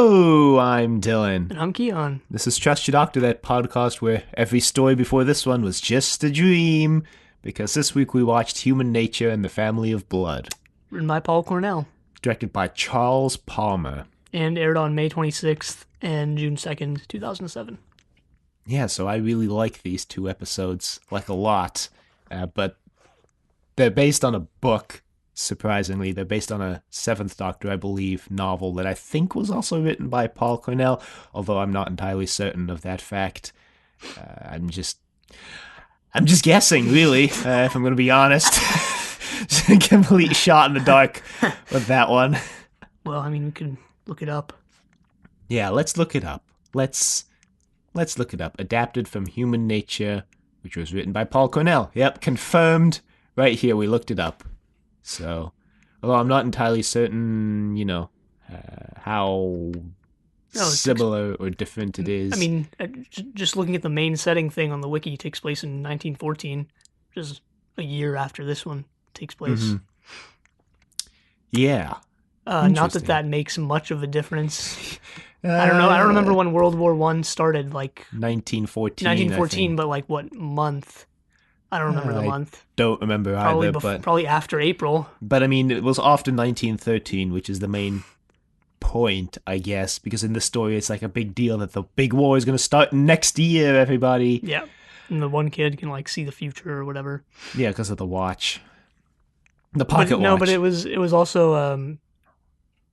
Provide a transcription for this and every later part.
Hello, I'm Dylan. And I'm Keon. This is Trust Your Doctor, that podcast where every story before this one was just a dream, because this week we watched Human Nature and the Family of Blood. Written by Paul Cornell. Directed by Charles Palmer. And aired on May 26th and June 2nd, 2007. Yeah, so I really like these two episodes, like a lot, but they're based on a book. Surprisingly, they're based on a Seventh Doctor, I believe, novel that I think was also written by Paul Cornell, although I'm not entirely certain of that fact. I'm just guessing, really, if I'm going to be honest. Just a complete shot in the dark with that one. Well, I mean, we can look it up. Yeah, let's look it up. Let's look it up. Adapted from Human Nature, which was written by Paul Cornell. Yep, confirmed. Right here, we looked it up. So, although I'm not entirely certain, how similar or different it is. I mean, just looking at the main setting thing on the wiki, it takes place in 1914, which is a year after this one takes place. Mm-hmm. Yeah. Not that makes much of a difference. I don't know. I don't remember when World War I started, like... 1914, 1914, but like what month? I don't remember the month. Don't remember either, but... Probably after April. But, I mean, it was after 1913, which is the main point, I guess, because in this story it's like a big deal that the big war is going to start next year, everybody. Yeah, and the one kid can, like, see the future or whatever. Yeah, because of the watch. The pocket watch. No, but it was also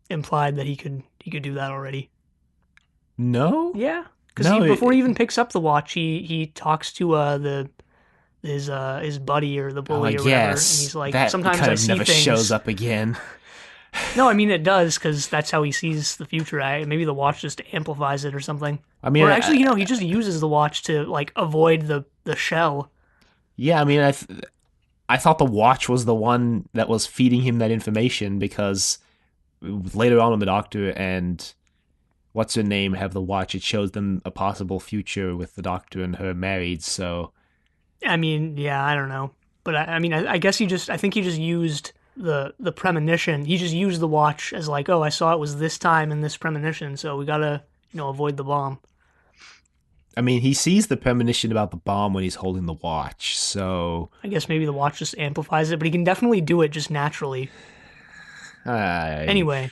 implied that he could do that already. No? Yeah, because before he even picks up the watch, he talks to his buddy or the bully or whatever, and he's like, that sometimes kind I of see never things. shows up again. No, I mean it does, because that's how he sees the future. Maybe the watch just amplifies it or something. I mean, or actually, he just uses the watch to like avoid the shell. Yeah, I mean, I thought the watch was the one that was feeding him that information, because later on when the Doctor and what's her name have the watch, it shows them a possible future with the Doctor and her married. So, I mean, yeah, I don't know, but I guess I think he just used the premonition. He just used the watch as like, oh, I saw it was this time in this premonition, so we gotta avoid the bomb. I mean, he sees the premonition about the bomb when he's holding the watch, so... I guess maybe the watch just amplifies it, but he can definitely do it just naturally. Anyway.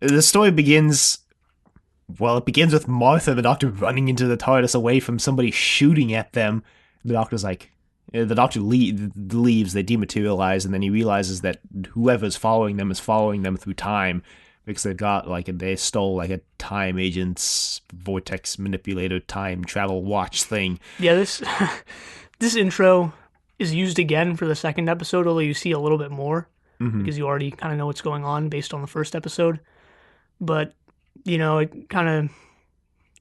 The story begins... Well, it begins with Martha and the Doctor running into the TARDIS away from somebody shooting at them. The Doctor's like... The Doctor leaves, they dematerialize, and then he realizes that whoever's following them is following them through time, because they stole like a time agent's vortex manipulator time travel watch thing. Yeah, this intro is used again for the second episode, although you see a little bit more, because you already kind of know what's going on based on the first episode. But, it kind of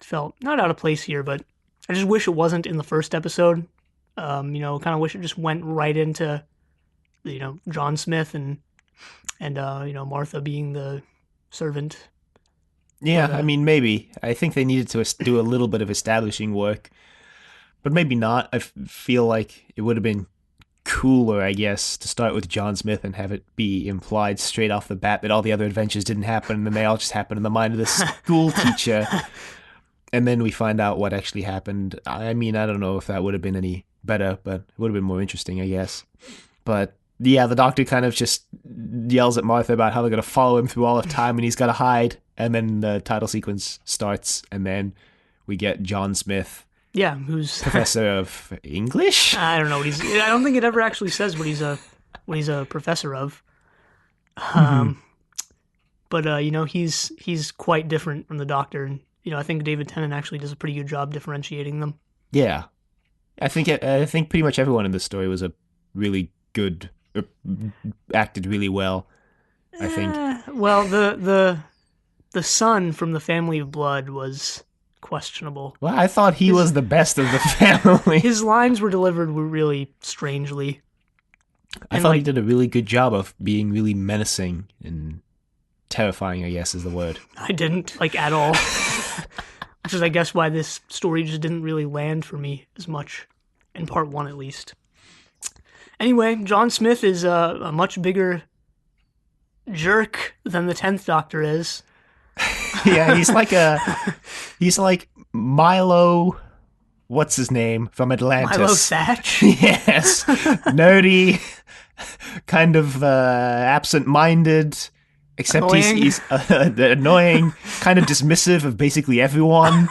felt not out of place here, but I just wish it wasn't in the first episode. Kind of wish it just went right into, John Smith and Martha being the servant. Yeah, I mean, maybe. I think they needed to do a little bit of establishing work, but maybe not. I feel like it would have been cooler, I guess, to start with John Smith and have it be implied straight off the bat that all the other adventures didn't happen and they all just happened in the mind of the school teacher. And then we find out what actually happened. I mean, I don't know if that would have been any better, but it would have been more interesting, I guess. But yeah, the Doctor kind of just yells at Martha about how they're going to follow him through all of time and he's got to hide. And then the title sequence starts, and then we get John Smith. Yeah, who's professor of English? I don't know what he's... I don't think it ever actually says what he's a professor of. But he's quite different from the Doctor, and I think David Tennant actually does a pretty good job differentiating them. Yeah, I think pretty much everyone in this story was a really good, acted really well. I think. Well, the son from the Family of Blood was questionable. Well, I thought he was the best of the family. His lines were delivered really strangely. I thought he did a really good job of being really menacing and terrifying, I guess is the word. I didn't, at all. Which is, I guess, why this story just didn't really land for me as much, in part one at least. Anyway, John Smith is a much bigger jerk than the 10th Doctor is. Yeah, he's like Milo. What's his name from Milo Atlantis? Satch. Yes, nerdy, kind of absent-minded. Except Annoying. he's annoying, kind of dismissive of basically everyone.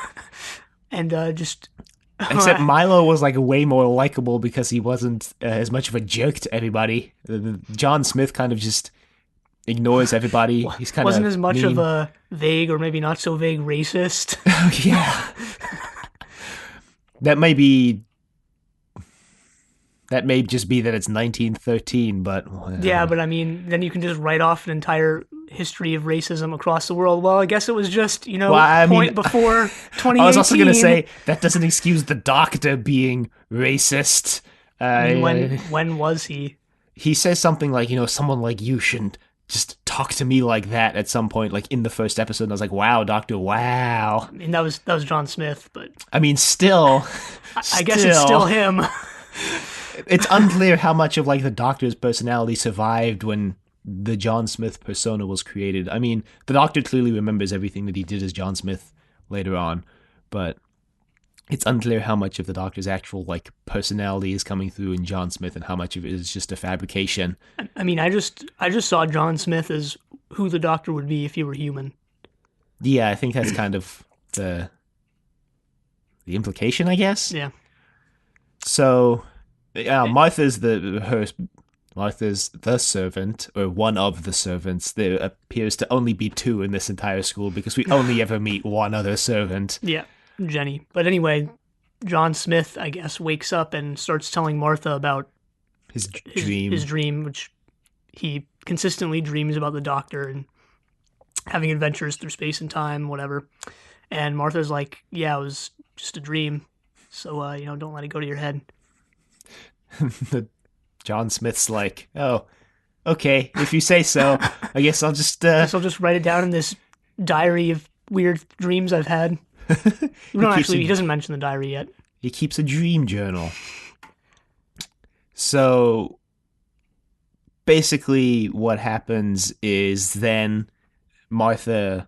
And just Except Milo was like way more likable because he wasn't as much of a jerk to everybody. John Smith kind of just ignores everybody. He's kind wasn't of as much of mean. a vague or maybe not so vague racist. Yeah, that may be. That may just be that it's 1913, but Yeah, but I mean, then you can just write off an entire history of racism across the world. Well, I guess it was just, well, I mean, point before I was also gonna 2018. say that doesn't excuse the Doctor being racist. I mean, Uh, when was he? he says something like, someone like you shouldn't just talk to me like that at some point, like in the first episode. And I was like, wow, Doctor, wow. I mean, that was John Smith, but I mean, still, I guess it's still still, him. it's unclear how much of like the Doctor's personality survived when the John Smith persona was created. I mean, the Doctor clearly remembers everything that he did as John Smith later on, but it's unclear how much of the Doctor's actual like personality is coming through in John Smith and how much of it is just a fabrication. I mean, I just saw John Smith as who the Doctor would be if he were human. Yeah, I think that's kind of the implication, I guess. Yeah. So, yeah, Martha's the servant, or one of the servants. There appears to only be two in this entire school because we only ever meet one other servant. Yeah, Jenny. But anyway, John Smith, I guess, wakes up and starts telling Martha about His dream. his dream, which he consistently dreams about the Doctor and having adventures through space and time, whatever. And Martha's like, "Yeah, it was just a dream, so don't let it go to your head." John Smith's like, oh, okay, if you say so. I guess I'll just. Guess I'll just write it down in this diary of weird dreams I've had. No, actually, he doesn't mention the diary yet. He keeps a dream journal. So basically, what happens is then Martha.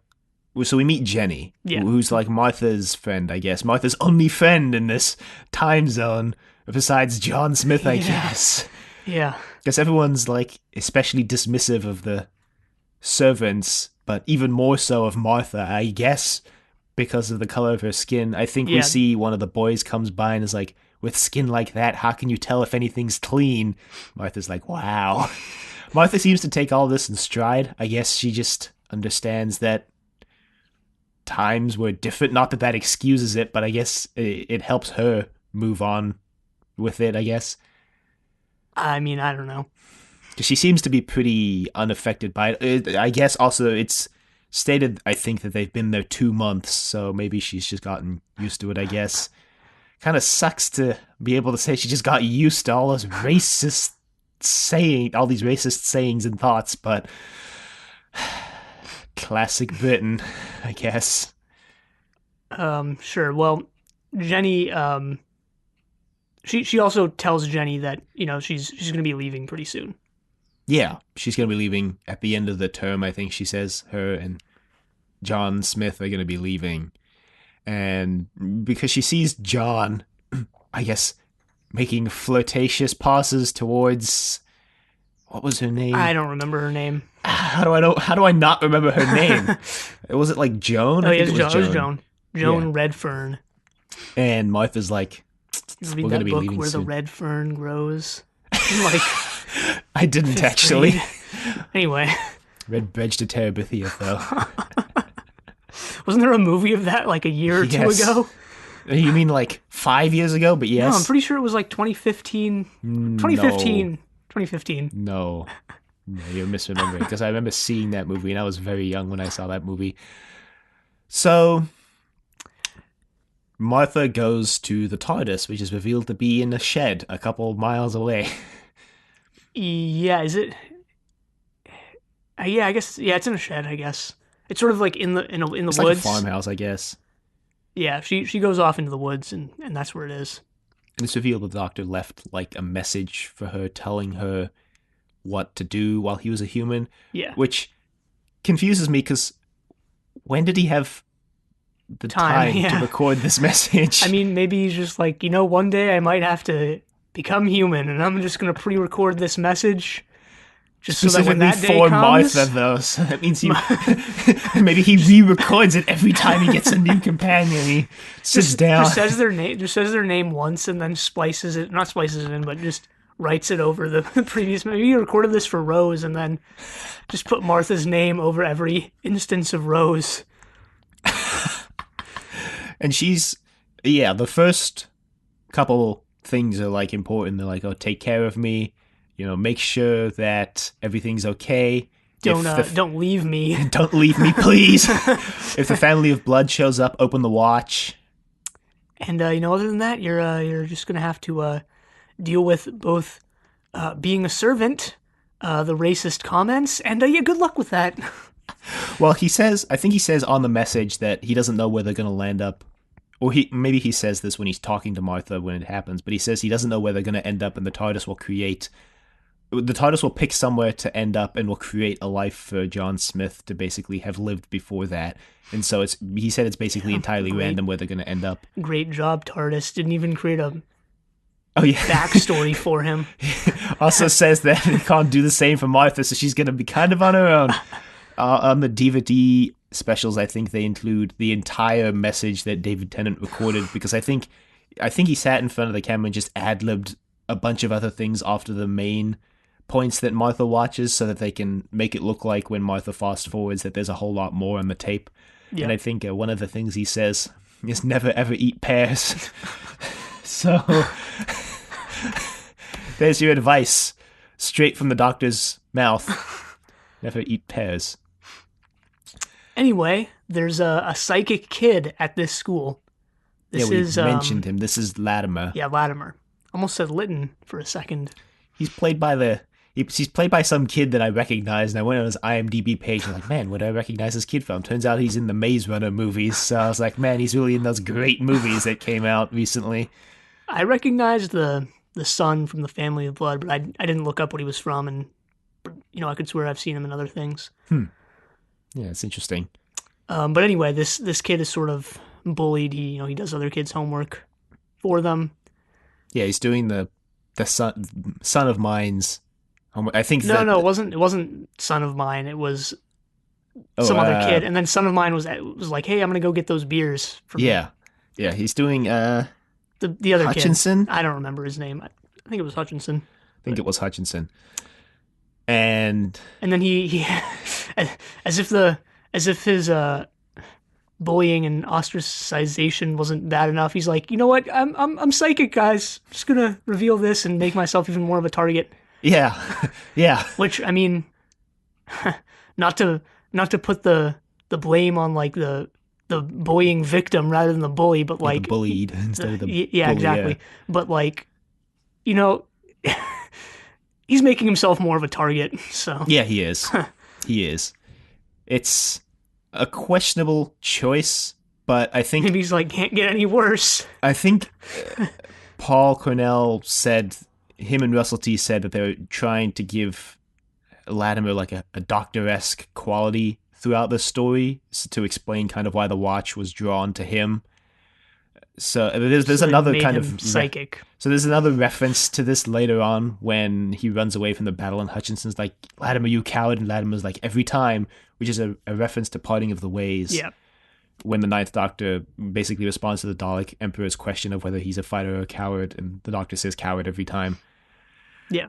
So we meet Jenny, Yeah. who's like Martha's friend, I guess. Martha's only friend in this time zone, besides John Smith, I guess. Yeah. Because everyone's like especially dismissive of the servants, but even more so of Martha, I guess, because of the color of her skin. I think we Yeah. see one of the boys comes by and is like, with skin like that, how can you tell if anything's clean? Martha's like, wow. Martha seems to take all this in stride. I guess she just understands that times were different. Not that that excuses it, but I guess it helps her move on with it, I guess. I mean, I don't know. Because she seems to be pretty unaffected by it. I guess also it's stated, I think, that they've been there 2 months, so maybe she's just gotten used to it, I guess. Kind of sucks to be able to say she just got used to all those racist all these racist sayings and thoughts, but classic Britain, I guess. Sure. Well, Jenny, she also tells Jenny that she's going to be leaving pretty soon. Yeah, she's going to be leaving at the end of the term, I think she says. Her and John Smith are going to be leaving. And because she sees John, I guess, making flirtatious passes towards... What was her name? I don't remember her name. How do I not remember her name? Was it like Joan? Oh, I yeah, think it was Joan. Joan Yeah. Redfern. And Martha's like, You we're read going to that be book leaving where the soon. red fern grows? Like, I didn't fifth actually. grade. Anyway, Read Bridge to Terabithia, though. wasn't there a movie of that like a year or two Yes. ago? You mean like 5 years ago? But yes. No, I'm pretty sure it was like 2015. 2015. 2015. No, you're misremembering because I remember seeing that movie and I was very young when I saw that movie. So Martha goes to the TARDIS, which is revealed to be in a shed a couple miles away. Yeah, is it? Yeah, I guess. Yeah, it's in a shed. I guess it's sort of like in the It's woods. like a farmhouse, I guess. Yeah, she goes off into the woods and that's where it is. And it's revealed the Doctor left like a message for her telling her what to do while he was a human, Yeah. which confuses me because when did he have the Time, time to yeah. record this message? I mean, maybe he's just like, one day I might have to become human, and I'm just gonna pre-record this message, just so that when Specifically that day for Martha, comes, though. So that means he maybe he re-records it every time he gets a new companion. He sits down. just says their name once, and then splices it, not splices it in, but just writes it over the previous. Maybe he recorded this for Rose, and then just put Martha's name over every instance of Rose. And she's, yeah, the first couple things are like important. They're like, oh, take care of me, make sure that everything's okay. Don't leave me. Don't leave me, please. If the family of blood shows up, open the watch. And other than that, you're just gonna have to deal with both being a servant, the racist comments, and yeah, good luck with that. Well, I think he says on the message that he doesn't know where they're going to land up. Or maybe he says this when he's talking to Martha when it happens, but he says he doesn't know where they're going to end up, and the TARDIS will pick somewhere to end up and will create a life for John Smith to basically have lived before that. And so he said it's basically entirely random where they're going to end up. Great job, TARDIS. Didn't even create a backstory for him. Also says that he can't do the same for Martha, so she's going to be kind of on her own. On the Diva Tea Specials, I think they include the entire message that David Tennant recorded, because I think he sat in front of the camera and just ad-libbed a bunch of other things after the main points that Martha watches, so that they can make it look like when Martha fast-forwards that there's a whole lot more on the tape. Yep. And I think one of the things he says is never ever eat pears. So there's your advice, straight from the doctor's mouth. Never eat pears. Anyway, there's a psychic kid at this school. We mentioned him. This is Latimer. Yeah, Latimer. Almost said Litton for a second. He's played by some kid that I recognize, and I went on his IMDb page and I'm like, man, where do I recognize this kid from? Turns out he's in the Maze Runner movies. So I was like, man, he's really in those great movies that came out recently. I recognized the son from the Family of Blood, but I didn't look up what he was from, and I could swear I've seen him in other things. Yeah, it's interesting. But anyway, this kid is sort of bullied. He does other kids' homework for them. Yeah, he's doing the son of mine's homework. I think no, it wasn't son of mine. It was some other kid, and then son of mine was like, hey, I'm gonna go get those beers. From yeah, he's doing the other Hutchinson. Kid. I don't remember his name. I think it was Hutchinson. It was Hutchinson. And then he as if his bullying and ostracization wasn't bad enough, he's like, you know what? I'm psychic, guys. I'm just gonna reveal this and make myself even more of a target. Yeah, yeah. Which, I mean, not to put the blame on like the bullying victim rather than the bully, but like the bullied instead of the yeah, bully, exactly. Yeah. But like, he's making himself more of a target. So yeah, he is. He is. It's a questionable choice, but I think maybe he's like, can't get any worse. I think Paul Cornell said, him and Russell T said that they were trying to give Latimer like a doctor-esque quality throughout the story to explain kind of why the watch was drawn to him. So there's another kind of psychic. So there's another reference to this later on when he runs away from the battle and Hutchinson's like, Latimer, you coward, and Latimer's like, every time, which is a reference to Parting of the Ways. Yeah. When the Ninth Doctor basically responds to the Dalek Emperor's question of whether he's a fighter or a coward, and the Doctor says coward every time. Yeah.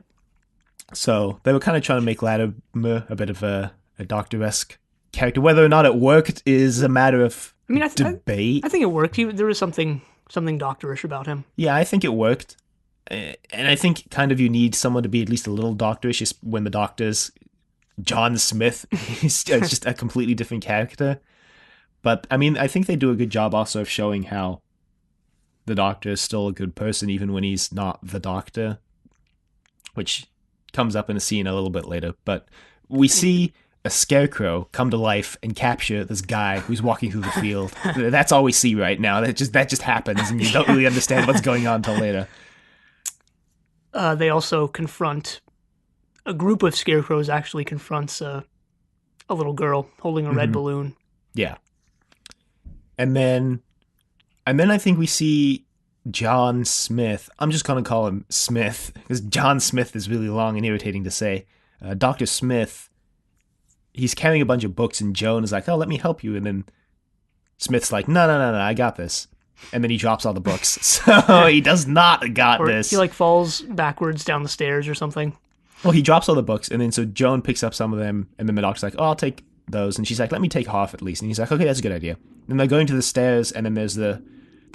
So they were kind of trying to make Latimer a bit of a Doctor-esque character. Whether or not it worked is a matter of debate. I think it worked. There was something doctorish about him. Yeah, I think it worked. And I think kind of you need someone to be at least a little doctorish when the Doctor's John Smith is just a completely different character. But, I mean, I think they do a good job also of showing how the Doctor is still a good person even when he's not the Doctor, which comes up in a scene a little bit later. But we see a scarecrow come to life and capture this guy who's walking through the field. That's all we see right now. That just happens, and you don't really understand what's going on until later. They also confront a group of scarecrows. Actually, confronts a little girl holding a red balloon. Yeah, And then I think we see John Smith. I'm just gonna call him Smith because John Smith is really long and irritating to say. Dr. Smith, he's carrying a bunch of books, and Joan is like, "Oh, let me help you." And then Smith's like, "No, no, no, no, I got this." And then he drops all the books. So he does not got Or this. he like falls backwards down the stairs or something. Well, he drops all the books, and then so Joan picks up some of them, and then the doctor's like, "Oh, I'll take those," and she's like, "Let me take half at least." And he's like, "Okay, that's a good idea." And they're going to the stairs, and then there's the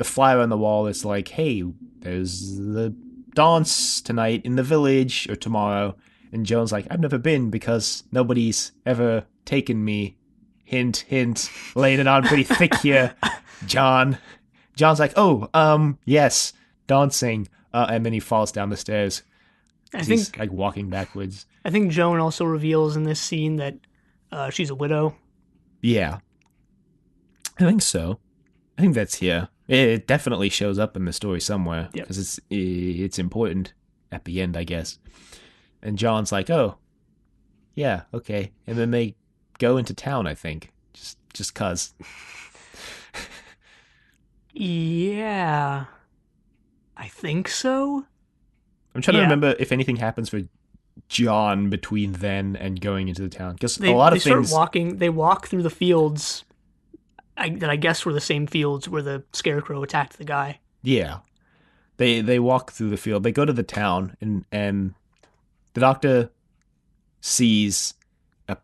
flyer on the wall that's like, "Hey, there's the dance tonight in the village or tomorrow." And Joan's like, "I've never been because nobody's ever taken me." Hint, hint, laying it on pretty thick here, John. John's like, "Oh, yes, dancing," and then he falls down the stairs. He's like walking backwards. I think Joan also reveals in this scene that she's a widow. Yeah, I think so. I think that's here. It definitely shows up in the story somewhere because it's important at the end, I guess. And John's like, "Oh, yeah, okay," and then they go into town. I think just cause. Yeah, I think so. I'm trying to remember if anything happens for John between then and going into the town, because a lot of things. They walk through the fields. That I guess were the same fields where the scarecrow attacked the guy. Yeah, they walk through the field. They go to the town, and the doctor sees a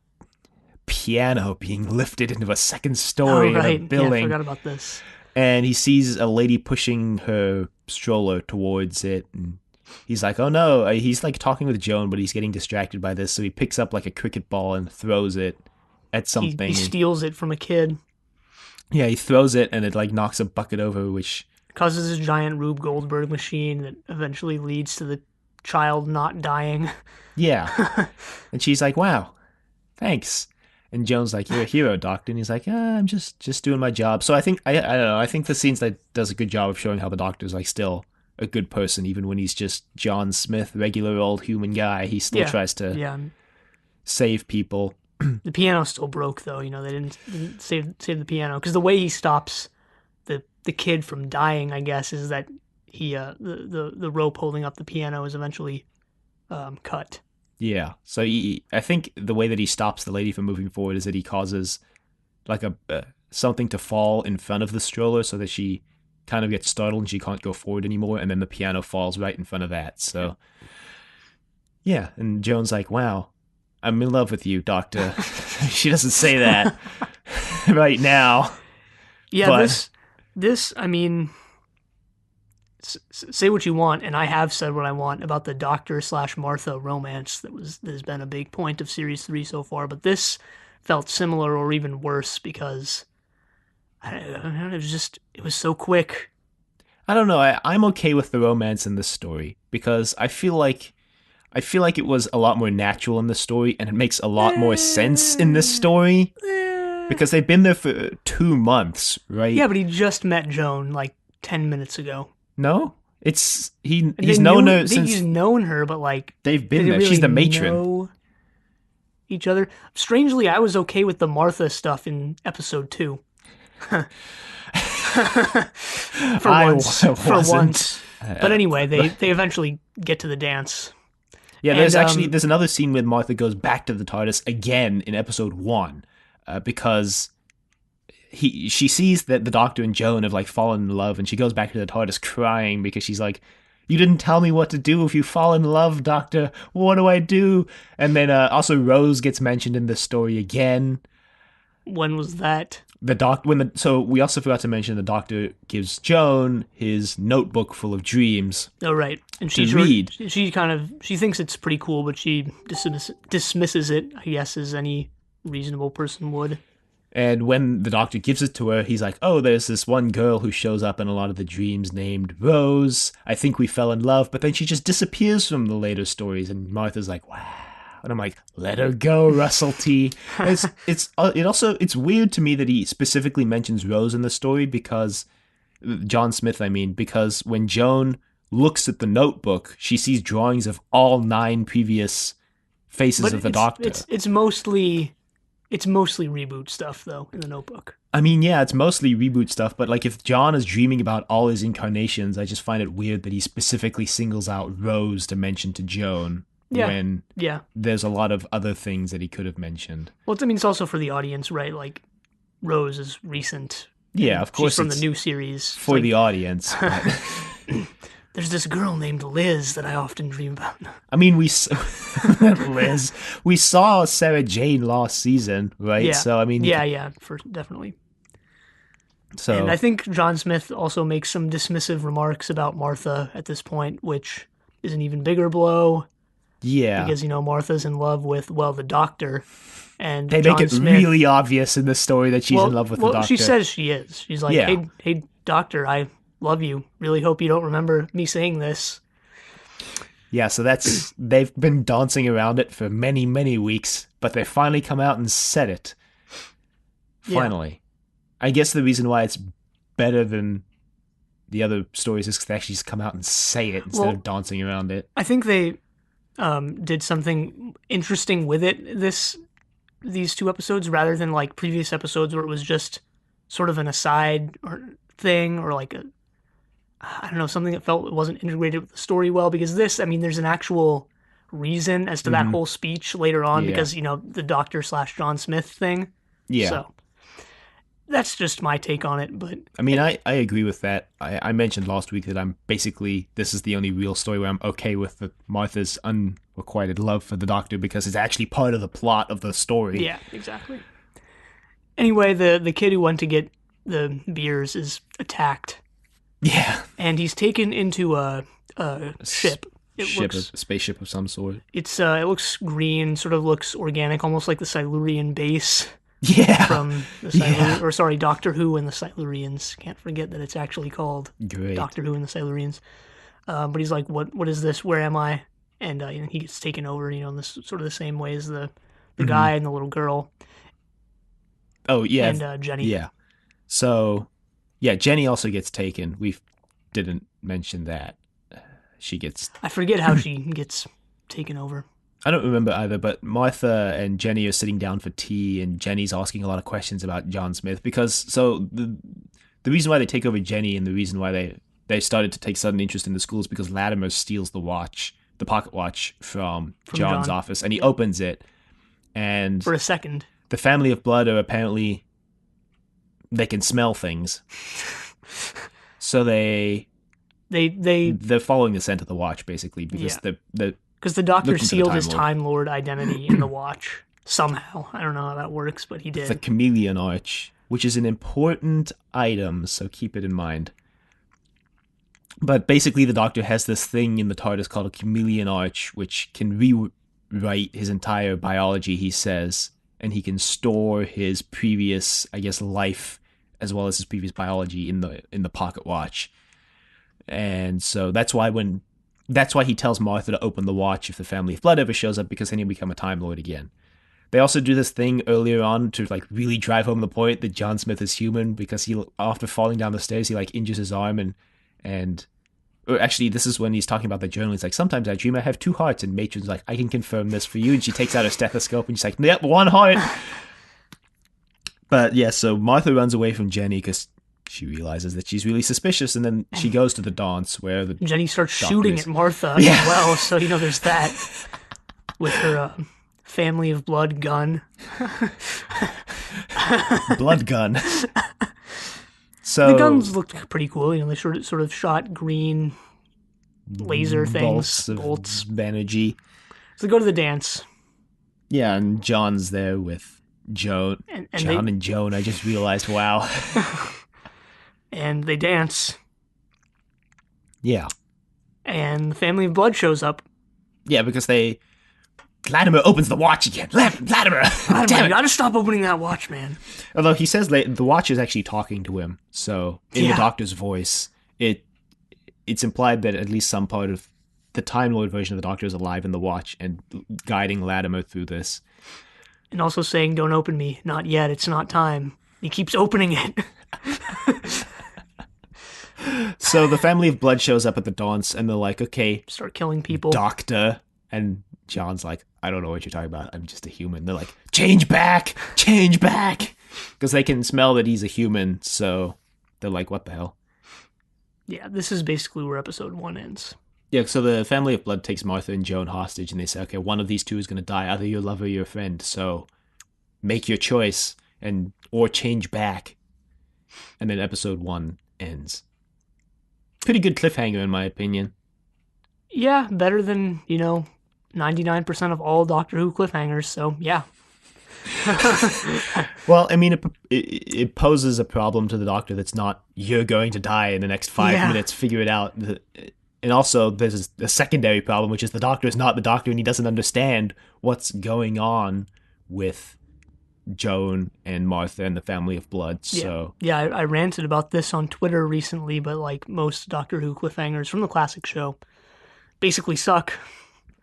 piano being lifted into a second story of a building. Yeah, I forgot about this. And he sees a lady pushing her stroller towards it, and he's like, "Oh no!" He's like talking with Joan, but he's getting distracted by this, so he picks up like a cricket ball and throws it at something. He steals it from a kid. Yeah, he throws it, and it like knocks a bucket over, which causes this giant Rube Goldberg machine that eventually leads to the child not dying. Yeah. And she's like, "Wow, thanks." And Joan's like, "You're a hero, Doctor." And he's like, "I'm just doing my job." So I think I don't know. I think the scenes that does a good job of showing how the Doctor's like still a good person, even when he's just John Smith, regular old human guy. He still tries to save people. The piano still broke, though. You know, they didn't save the piano because the way he stops the kid from dying, I guess, is that he the rope holding up the piano is eventually cut. Yeah. So I think the way that he stops the lady from moving forward is that he causes like a something to fall in front of the stroller so that she kind of gets startled and she can't go forward anymore, and then the piano falls right in front of that. So yeah, and Joan's like, "Wow, I'm in love with you, Doctor." She doesn't say that right now. Yeah, but this, I mean, say what you want, and I have said what I want about the Doctor/Martha romance that's been a big point of Series 3 so far, but this felt similar or even worse because it was so quick. I don't know. I'm okay with the romance in this story because I feel like it was a lot more natural in the story, and it makes a lot more sense in this story because they've been there for 2 months, right? Yeah, but he just met Joan like 10 minutes ago. No, he's known her since he's known her, but like they've been there. Really, she's the matron. Know each other. Strangely, I was okay with the Martha stuff in episode 2. For once. But anyway, they eventually get to the dance. Yeah, there's another scene where Martha goes back to the TARDIS again in episode 1 because she sees that the Doctor and Joan have like fallen in love, and she goes back to the TARDIS crying because she's like, "You didn't tell me what to do. If you fall in love, Doctor, what do I do?" And then also Rose gets mentioned in this story again. When was that? So we also forgot to mention the Doctor gives Joan his notebook full of dreams. Oh, right. And to read. She thinks it's pretty cool, but she dismisses it, I guess, as any reasonable person would. And when the Doctor gives it to her, he's like, "Oh, there's this one girl who shows up in a lot of the dreams named Rose. I think we fell in love," but then she just disappears from the later stories, and Martha's like, "Wow." And I'm like, "Let her go, Russell T." It's weird to me that he specifically mentions Rose in the story because John Smith, because when Joan looks at the notebook, she sees drawings of all 9 previous faces of the Doctor. It's mostly It's mostly reboot stuff, though, in the Notebook. I mean, yeah, it's mostly reboot stuff, but like if John is dreaming about all his incarnations, I just find it weird that he specifically singles out Rose to mention to Joan Yeah, when yeah. there's a lot of other things that he could have mentioned. Well, I mean, it's also for the audience, right? Like, Rose is recent. Yeah, of course she's from the it's new series. for the audience. There's this girl named Liz that I often dream about. I mean, Liz, we saw Sarah Jane last season, right? Yeah. So I mean, yeah, for definitely. so And I think John Smith also makes some dismissive remarks about Martha at this point, which is an even bigger blow yeah, because Martha's in love with the doctor, and they John make it Smith, really obvious in the story that she's in love with the doctor. She says she is. She's like, Yeah. hey, doctor, I love you. Really hope you don't remember me saying this. Yeah, so they've been dancing around it for many, many weeks, but they finally come out and said it. Finally. Yeah. I guess the reason why it's better than the other stories is because they actually just come out and say it instead of dancing around it. I think they did something interesting with it these 2 episodes rather than like previous episodes where it was just sort of an aside or thing or like I don't know, something that felt it wasn't integrated with the story well, because this, I mean, there's an actual reason as to that whole speech later on because, the doctor / John Smith thing. Yeah. So that's just my take on it. But I mean, I agree with that. I mentioned last week that this is the only real story where I'm okay with Martha's unrequited love for the doctor because it's actually part of the plot of the story. Yeah, exactly. Anyway, the kid who went to get the beers is attacked. Yeah. And he's taken into a ship. A spaceship of some sort. It looks green, sort of looks organic, almost like the Silurian base. Yeah. From the Doctor Who and the Silurians. Can't forget that it's actually called Doctor Who and the Silurians. But he's like, what is this? Where am I? And he gets taken over, in this sort of the same way as the guy and the little girl. Oh, yeah. And Jenny. Yeah. So, yeah, Jenny also gets taken. We didn't mention that. She gets... I forget how she gets taken over. I don't remember either, but Martha and Jenny are sitting down for tea, and Jenny's asking a lot of questions about John Smith, because the reason why they take over Jenny and the reason why they started to take sudden interest in the school is because Latimer steals the pocket watch from John's office, and he opens it, and... For a second. The family of Blood are apparently... They can smell things. So they're following the scent of the watch, basically, because because the doctor sealed his Time Lord identity in the watch somehow. I don't know how that works, but he did. The chameleon arch, which is an important item, so keep it in mind. But basically, the doctor has this thing in the TARDIS called a chameleon arch, which can rewrite his entire biology, he says, and he can store his previous, I guess, life as well as his previous biology in the pocket watch. And so that's why he tells Martha to open the watch if the family of Blood ever shows up, because then he'll become a Time Lord again. They also do this thing earlier on to like really drive home the point that John Smith is human, because after falling down the stairs, he like injures his arm and or actually, this is when he's talking about the journal. He's like, sometimes I dream I have 2 hearts, and Matron's like, I can confirm this for you. And she takes out her stethoscope and she's like, yep, 1 heart. But yeah, so Martha runs away from Jenny because she realizes that she's really suspicious, and then she goes to the dance where Jenny starts shooting at Martha as well, so there's that with her family of Blood gun. Blood gun. So the guns looked pretty cool. They sort of shot green laser things, bolts of energy. So they go to the dance. Yeah, and John's there with Joan. John and Joan. I just realized, wow. And they dance. Yeah. And the family of Blood shows up. Yeah, because Latimer opens the watch again. Latimer! Damn it, you gotta stop opening that watch, man. Although he says the watch is actually talking to him, so in the doctor's voice, it's implied that at least some part of the Time Lord version of the Doctor is alive in the watch and guiding Latimer through this. And also saying, don't open me. Not yet. It's not time. He keeps opening it. So the family of Blood shows up at the dance, and they're like, okay. Start killing people. Doctor. And John's like, I don't know what you're talking about. I'm just a human. They're like, change back, change back. Because they can smell that he's a human, so they're like, what the hell? Yeah, this is basically where episode 1 ends. Yeah, so the family of blood takes Martha and Joan hostage, and they say, okay, one of these two is going to die, either your lover or your friend, so make your choice, or change back. And then episode 1 ends. Pretty good cliffhanger, in my opinion. Yeah, better than, 99% of all Doctor Who cliffhangers, so yeah. Well, I mean, it poses a problem to the Doctor that's not, you're going to die in the next 5 minutes, figure it out. And also, there's a secondary problem, which is the Doctor is not the Doctor, and he doesn't understand what's going on with Joan and Martha and the family of blood. So yeah, I ranted about this on Twitter recently, but like most Doctor Who cliffhangers from the classic show basically suck.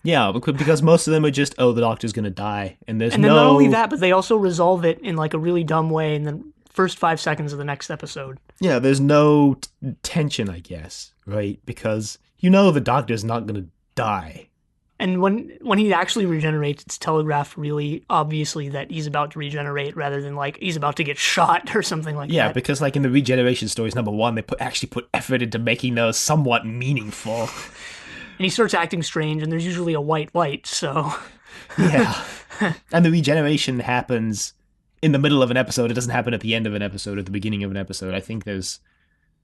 Yeah, because most of them are just, oh, the Doctor's gonna die, and there's and then not only that, but they also resolve it in like a really dumb way in the first 5 seconds of the next episode. Yeah, there's no tension, I guess, right? Because the Doctor's not gonna die. And when he actually regenerates, it's telegraphed really obviously that he's about to regenerate rather than like he's about to get shot or something like that. Yeah, because like in the regeneration stories, number one, they actually put effort into making those somewhat meaningful. And he starts acting strange, and there's usually a white light, so... Yeah. And the regeneration happens in the middle of an episode. It doesn't happen at the end of an episode or at the beginning of an episode. I think there's...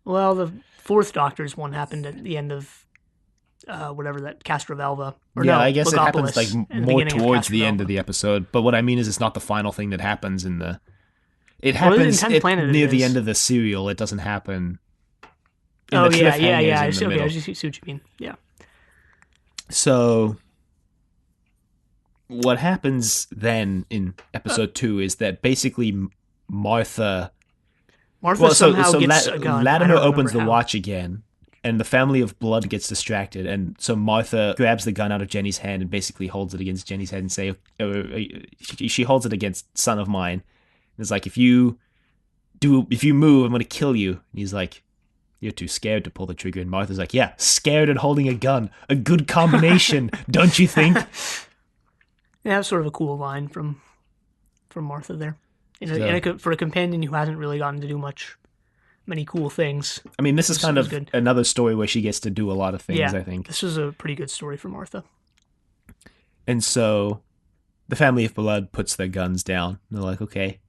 Well, the 4th Doctor's one happened at the end of whatever that, Castrovalva. I guess it happens like more towards the end of the episode. But what I mean is it's not the final thing that happens in the... It happens near the end of the serial. It doesn't happen... Yeah. I see what you mean. Yeah. So, what happens then in episode 2 is that basically Martha somehow gets a gun. Latimer opens the watch again, and the family of blood gets distracted, and so Martha grabs the gun out of Jenny's hand and basically holds it against Jenny's head and she holds it against son of mine. And it's like, if you move, I'm going to kill you. And he's like, you're too scared to pull the trigger. And Martha's like, yeah, scared and holding a gun. A good combination, don't you think? Yeah, that's sort of a cool line from Martha there. For a companion who hasn't really gotten to do many cool things. I mean, this is kind of another story where she gets to do a lot of things, I think. This is a pretty good story for Martha. And so the family of blood puts their guns down. They're like, okay.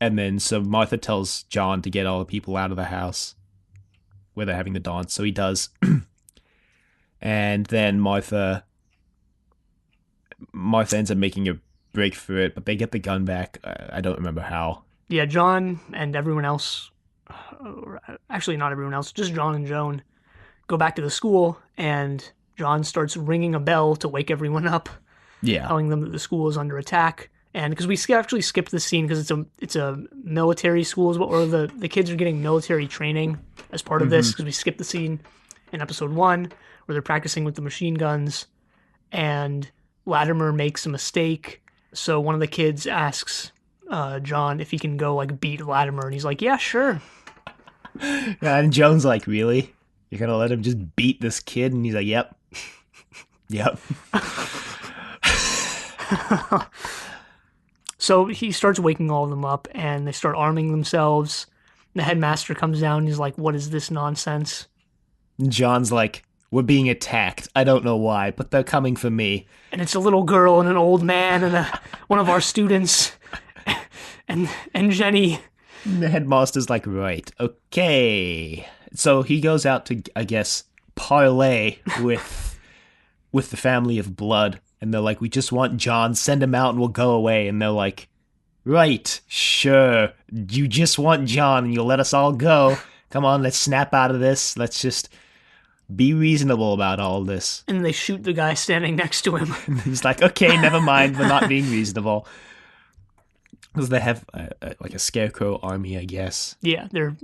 And then so Martha tells John to get all the people out of the house where they're having the dance, so he does. And then Martha ends up making a break for it, but they get the gun back. I don't remember how. Yeah, John and everyone else, actually not everyone else, just John and Joan, go back to the school, and John starts ringing a bell to wake everyone up, telling them that the school is under attack. And because we actually skipped this scene because it's a military school, or the kids are getting military training as part of this, because we skipped the scene in episode 1 where they're practicing with the machine guns, and Latimer makes a mistake. So one of the kids asks John if he can go like beat Latimer, and he's like, yeah, sure. Yeah, and Joan's like, really? You're gonna let him just beat this kid? And he's like, yep. So he starts waking all of them up, and they start arming themselves. The headmaster comes down, and he's like, what is this nonsense? John's like, we're being attacked. I don't know why, but they're coming for me. And it's a little girl and an old man and one of our students and Jenny. And the headmaster's like, right, okay. So he goes out to, I guess, parlay with the family of blood. And they're like, we just want John, send him out and we'll go away. And they're like, right, sure. You just want John and you'll let us all go. Come on, let's snap out of this. Let's just be reasonable about all this. And they shoot the guy standing next to him. And he's like, okay, never mind, we're not being reasonable. Because they have like a scarecrow army, I guess. Yeah, they're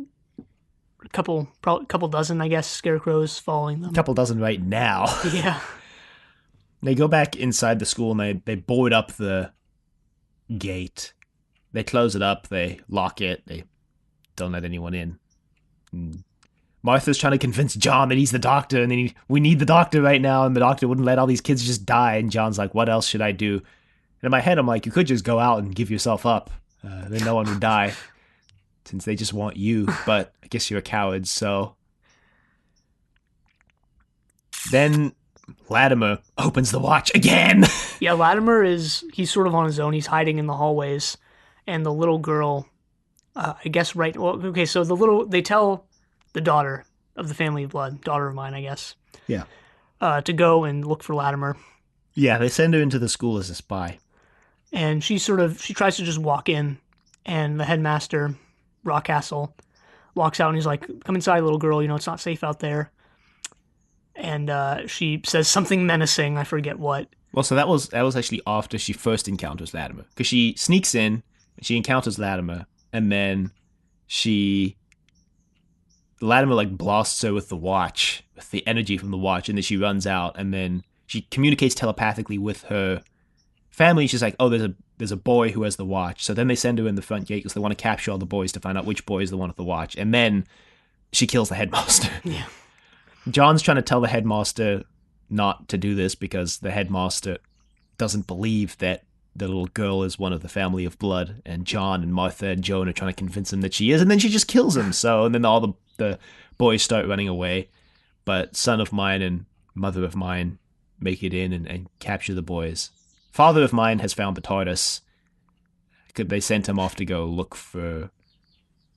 a couple dozen, I guess, scarecrows following them. A couple dozen right now. Yeah. They go back inside the school and they board up the gate. They close it up, they lock it, they don't let anyone in. And Martha's trying to convince John that he's the doctor, and then we need the doctor right now, and the doctor wouldn't let all these kids just die. And John's like, what else should I do? And in my head, I'm like, you could just go out and give yourself up. Then no one would die, since they just want you. But I guess you're a coward, so... Then Latimer opens the watch again. Yeah, Latimer he's sort of on his own. He's hiding in the hallways, and the little girl, I guess, right... Well, okay, so they tell the daughter of the family of blood, daughter of mine, I guess. Yeah. To go and look for Latimer. Yeah, they send her into the school as a spy. And she tries to just walk in, and the headmaster, Rockcastle, walks out and he's like, come inside, little girl, it's not safe out there. And she says something menacing, I forget what. Well, so that was actually after she first encounters Latimer. Because she sneaks in, she encounters Latimer, and then Latimer, like, blasts her with the watch, with the energy from the watch, and then she runs out, and then she communicates telepathically with her family. She's like, oh, there's a boy who has the watch. So then they send her in the front gate because they want to capture all the boys to find out which boy is the one with the watch. And then she kills the headmaster. Yeah. John's trying to tell the headmaster not to do this because the headmaster doesn't believe that the little girl is one of the family of blood, and John and Martha and Joan are trying to convince him that she is, and then she just kills him. So, and then all the boys start running away, but son of mine and mother of mine make it in and capture the boys. Father of mine has found the TARDIS. They sent him off to go look for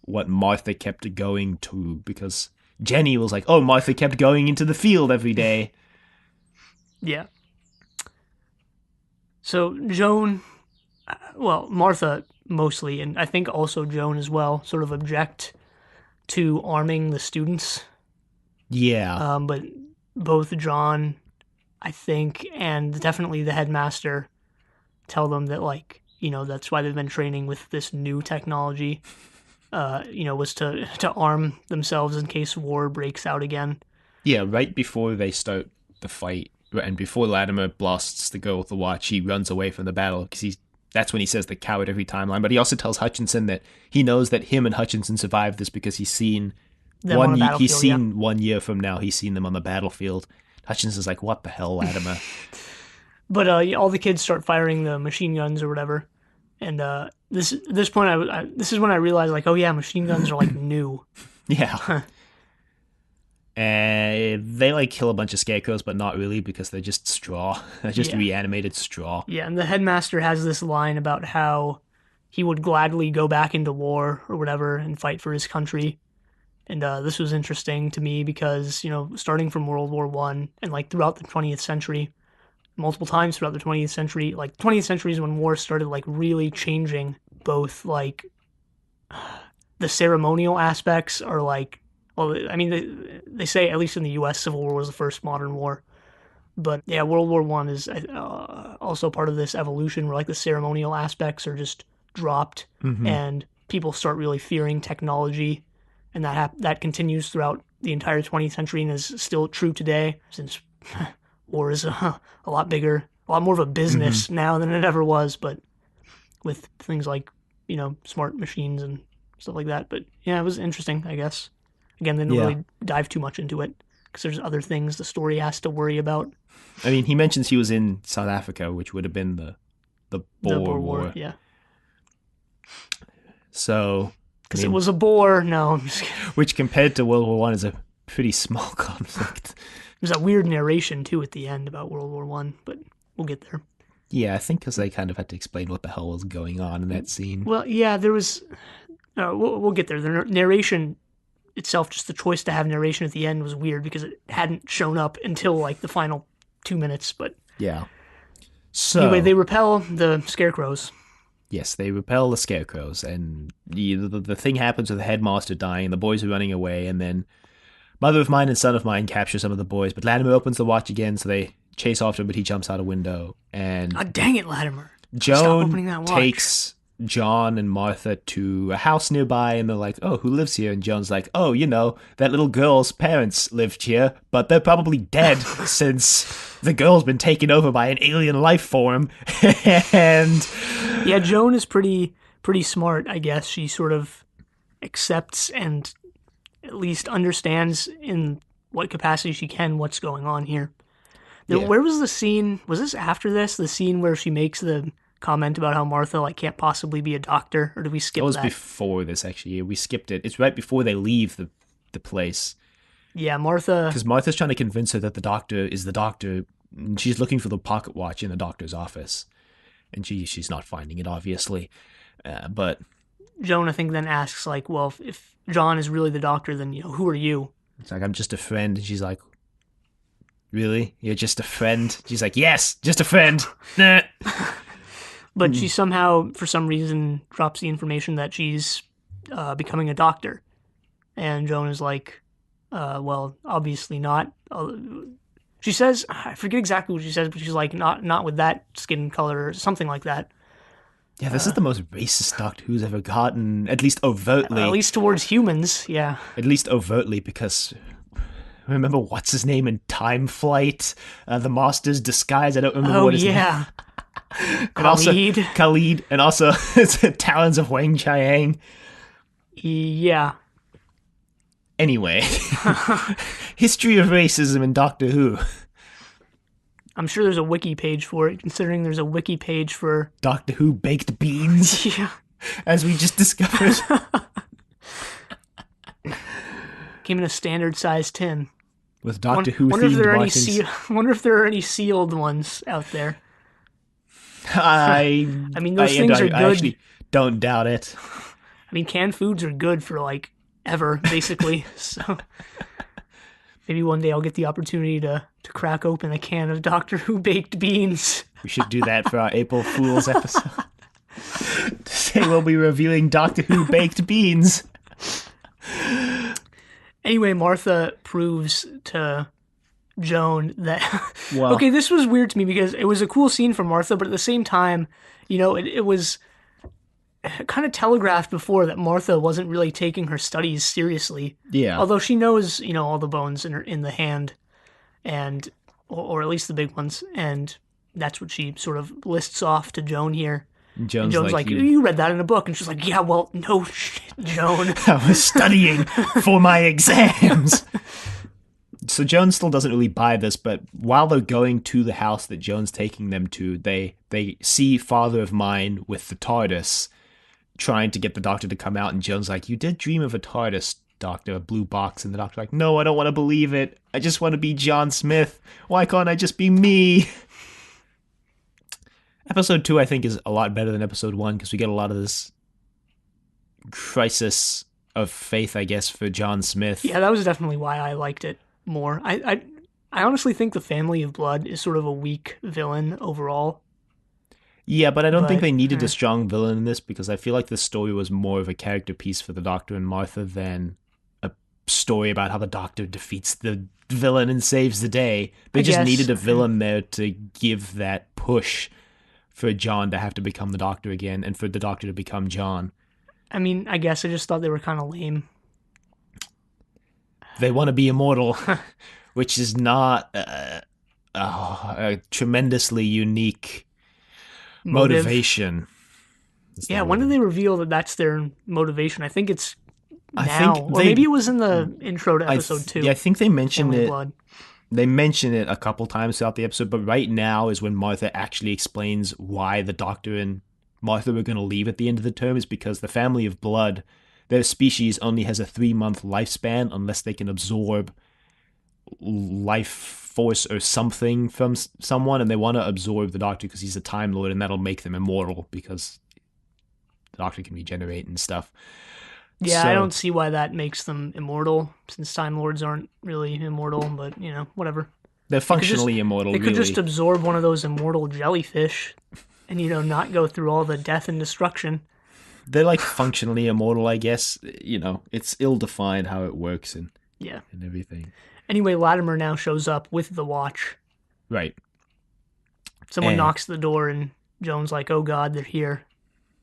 what Martha kept going to, because Jenny was like, oh, Martha kept going into the field every day. Yeah. So Joan, well, Martha mostly, and I think also Joan as well, sort of object to arming the students. Yeah. But both John, I think, and definitely the headmaster tell them that, like, that's why they've been training with this new technology, was to arm themselves in case war breaks out again. Yeah, right before they start the fight, and before Latimer blasts the girl with the watch, he runs away from the battle, because that's when he says the coward every timeline. But he also tells Hutchinson that he knows that him and Hutchinson survived this because he's seen them 1 year from now, he's seen them on the battlefield. Hutchinson's like, what the hell, Latimer? But all the kids start firing the machine guns or whatever. And this point, this is when I realized, like, oh yeah, machine guns are, like, new. Yeah. And they, like, kill a bunch of scarecrows, but not really, because they're just straw. They're just reanimated straw. Yeah, and the headmaster has this line about how he would gladly go back into war or whatever and fight for his country. And this was interesting to me because, starting from World War I and, like, throughout the 20th century, multiple times throughout the 20th century, like, 20th century is when war started, like, really changing both, like, the ceremonial aspects are, like, well, I mean, they say, at least in the U.S., Civil War was the first modern war. But, yeah, World War I is also part of this evolution where, like, the ceremonial aspects are just dropped, and people start really fearing technology, and that continues throughout the entire 20th century and is still true today, since war is a lot bigger, a lot more of a business now than it ever was, but with things like, smart machines and stuff like that. But, yeah, it was interesting, I guess. Again, they didn't really dive too much into it because there's other things the story has to worry about. I mean, he mentions he was in South Africa, which would have been the Boer War. Yeah. So... Because it was a Boer. No, I'm just kidding. Which, compared to World War I, is a pretty small conflict. There's that weird narration, too, at the end about World War I, but we'll get there. Yeah, I think because they kind of had to explain what the hell was going on in that scene. Well, yeah, there was... we'll get there. The narration itself, just the choice to have narration at the end was weird because it hadn't shown up until, like, the final 2 minutes, but... Yeah. So... Anyway, they repel the scarecrows. Yes, they repel the scarecrows, and the thing happens with the headmaster dying, and the boys are running away, and then mother of mine and son of mine capture some of the boys, but Latimer opens the watch again, so they chase after him, but he jumps out a window, and... Oh, dang it, Latimer. Joan takes John and Martha to a house nearby, and they're like, oh, who lives here? And Joan's like, oh, that little girl's parents lived here, but they're probably dead since the girl's been taken over by an alien life form. And... Yeah, Joan is pretty smart, I guess. She sort of accepts and at least understands in what capacity she can what's going on here. Yeah. Where was the scene? Was this after this? The scene where she makes the comment about how Martha can't possibly be a doctor, or did we skip It was that? before this, actually. We skipped it. It's right before they leave the place. Yeah, Martha. Because Martha's trying to convince her that the doctor is the doctor. And she's looking for the pocket watch in the doctor's office. And she's not finding it, obviously. But Joan, I think, then asks, like, well, if John is really the doctor, then, who are you? it's like, I'm just a friend. And she's like, really? You're just a friend? She's like, yes, just a friend. Nah. But she somehow, for some reason, drops the information that she's becoming a doctor. And Joan is like, well, obviously not. She says, I forget exactly what she says, but she's like, not with that skin color or something like that. Yeah, this is the most racist Doctor Who's ever gotten, at least overtly. At least towards humans, yeah. At least overtly, because remember what's his name in Time Flight? The Master's disguise. I don't remember what his name. Yeah. And also Khalid. Khalid, and also Talons of Wang Chiang. Yeah. Anyway, history of racism in Doctor Who. I'm sure there's a wiki page for it, considering there's a wiki page for Doctor Who baked beans, yeah. as we just discovered. Came in a standard size tin. With Doctor Who Wonder if themed there are markings. wonder if there are any sealed ones out there. I mean, those things are good. I actually don't doubt it. I mean, canned foods are good for like ever, basically. So maybe one day I'll get the opportunity to crack open a can of Doctor Who baked beans. We should do that for our April Fool's episode. To say we'll be reviewing Doctor Who baked beans. Anyway, Martha proves to Joan that Well, okay, this was weird to me because it was a cool scene for Martha, but at the same time, it was kind of telegraphed before that Martha wasn't really taking her studies seriously. yeah. Although she knows, all the bones in the hand, and or at least the big ones, and that's what she sort of lists off to Joan here. And Joan's Joan's like, you read that in a book, and she's like, yeah, well, no shit, Joan. I was studying for my exams. So Joan still doesn't really buy this, but while they're going to the house that Joan's taking them to, they see Father of Mine with the TARDIS trying to get the doctor to come out, and Joan's like, you did dream of a TARDIS, Doctor, a blue box, and the doctor's like, no, I don't want to believe it. I just want to be John Smith. Why can't I just be me? Episode 2, I think, is a lot better than episode 1 because we get a lot of this crisis of faith, I guess, for John Smith. Yeah, that was definitely why I liked it more. I honestly think the Family of Blood is sort of a weak villain overall. Yeah, but I don't think they needed a strong villain in this because I feel like the story was more of a character piece for the Doctor and Martha than a story about how the Doctor defeats the villain and saves the day. They just needed a villain there to give that push for John to have to become the Doctor again and for the Doctor to become John. I mean, I guess I just thought they were kind of lame. They want to be immortal, which is not a tremendously unique motivation. Yeah, when did they reveal that that's their motivation? I think it's now. Or maybe it was in the intro to episode 2. Yeah, I think they mentioned Family it. Blood. They mention it a couple times throughout the episode, but right now is when Martha actually explains why the Doctor and Martha were going to leave at the end of the term is because the Family of Blood, their species only has a 3-month lifespan unless they can absorb life force or something from someone, and they want to absorb the Doctor because he's a Time Lord, and that'll make them immortal because the Doctor can regenerate and stuff. Yeah, I don't see why that makes them immortal, since Time Lords aren't really immortal, but, whatever. They're functionally immortal, They really. could just absorb one of those immortal jellyfish and, not go through all the death and destruction. They're, like, functionally immortal, I guess. It's ill-defined how it works and everything. Anyway, Latimer now shows up with the watch. Right. Someone knocks at the door, and Joan's like, oh, God, they're here.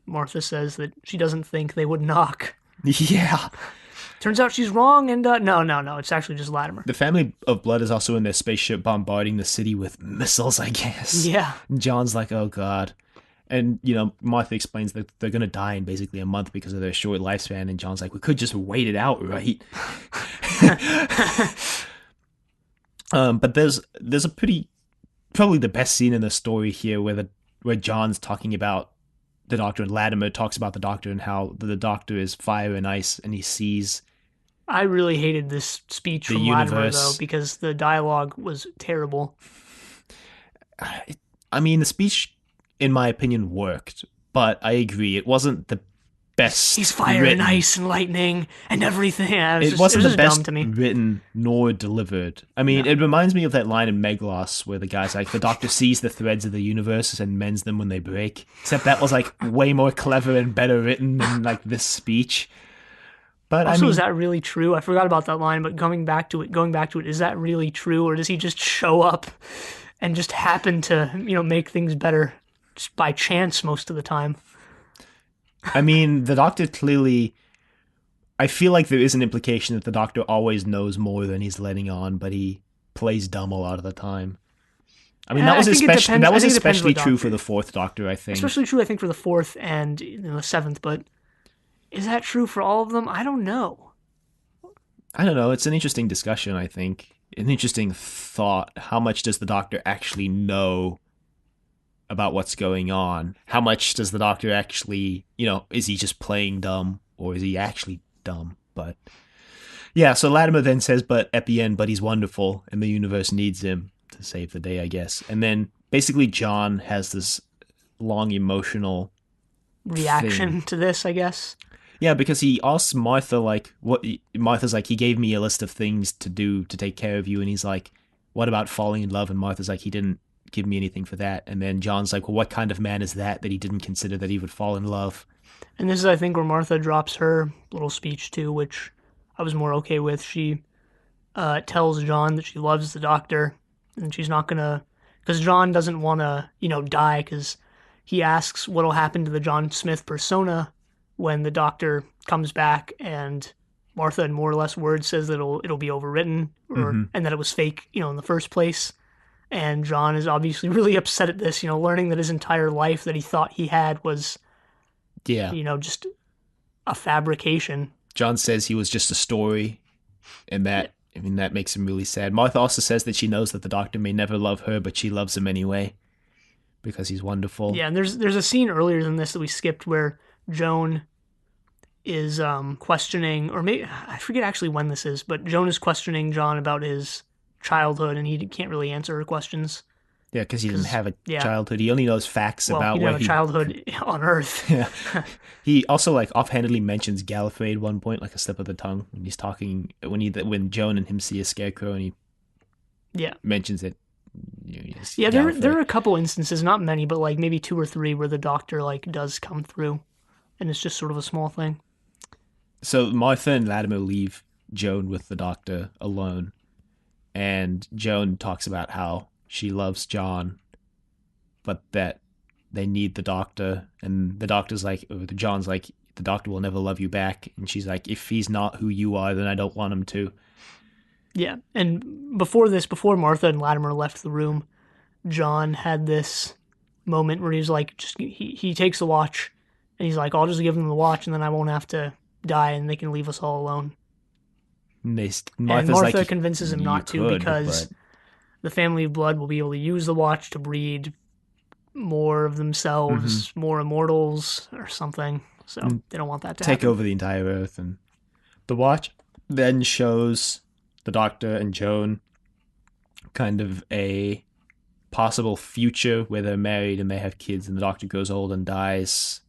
Martha says that she doesn't think they would knock. Yeah. Turns out she's wrong, and no, it's actually just Latimer. The Family of Blood is also in their spaceship bombarding the city with missiles, I guess. Yeah. And John's like, oh god. And, Martha explains that they're going to die in basically a month because of their short lifespan. And John's like, we could just wait it out, right? But there's a probably the best scene in the story here where John's talking about the Doctor and Latimer talks about the Doctor and how the Doctor is fire and ice and he sees I really hated this speech the from Latimer, though, universe. because the dialogue was terrible. I mean, the speech, in my opinion, worked, but I agree it wasn't the best He's fire and written. ice and lightning and everything. Yeah, It it wasn't was the just dumb best to me. written nor delivered. I mean, No. it reminds me of that line in Meglos where the guy's like, the Doctor sees the threads of the universe and mends them when they break. Except that was like way more clever and better written than like this speech. But I Also, is mean, that really true? I forgot about that line, but going back to it, is that really true, or does he just show up and just happen to, make things better just by chance most of the time? the Doctor clearly. I feel like there is an implication that the Doctor always knows more than he's letting on, but he plays dumb a lot of the time. I mean, I think it depends. that I was think it depends especially what true for doctor. the Fourth Doctor, I think. Especially true, I think, for the fourth and the seventh. But is that true for all of them? I don't know. I don't know. It's an interesting discussion, I think. An interesting thought. How much does the Doctor actually know about what's going on? How much does the Doctor actually, is he just playing dumb or is he actually dumb? But yeah, so Latimer then says, but at the end, but he's wonderful and the universe needs him to save the day, I guess. And then basically John has this long emotional thing. Reaction to this, I guess. Yeah, because he asks Martha, like, what Martha's like, he gave me a list of things to do to take care of you. And he's like, what about falling in love? And Martha's like, he didn't give me anything for that. And then John's like, well, what kind of man is that he didn't consider that he would fall in love? And this is, I think, where Martha drops her little speech too, which I was more okay with. She tells John that she loves the Doctor and she's not gonna, because John doesn't want to, die, because he asks what'll happen to the John Smith persona when the Doctor comes back, and Martha, in more or less words, says that it'll be overwritten, and that it was fake, in the first place. And John is obviously really upset at this, learning that his entire life that he thought he had was, Yeah. just a fabrication. John says he was just a story, and that makes him really sad. Martha also says that she knows that the Doctor may never love her, but she loves him anyway because he's wonderful. Yeah, and there's a scene earlier than this that we skipped where Joan is questioning, or maybe I forget actually when this is, but Joan is questioning John about his childhood, and he can't really answer her questions. Yeah, because he didn't have a yeah. childhood. He only knows facts Well, about he where didn't have a childhood on Earth. Yeah. He also like offhandedly mentions Gallifrey at one point, like a slip of the tongue, when he's talking when Joan and him see a scarecrow and he Yeah. mentions it. Yeah, there are a couple instances, not many, but like maybe 2 or 3 where the Doctor like does come through, and it's just sort of a small thing. So Martha and Latimer leave Joan with the Doctor alone, and Joan talks about how she loves John, but that they need the Doctor, and the Doctor's like, John's like, the Doctor will never love you back, and she's like, if he's not who you are, then I don't want him to. Yeah, and before Martha and Latimer left the room, John had this moment where he's like, he takes the watch, and he's like, I'll just give them the watch, and then I won't have to die, and they can leave us all alone. And Martha like, convinces him not to, because the family of blood will be able to use the watch to breed more of themselves, more immortals or something. So they don't want that to take happen. over the entire Earth. And the watch then shows the Doctor and Joan kind of a possible future where they're married and they have kids, and the Doctor goes old and dies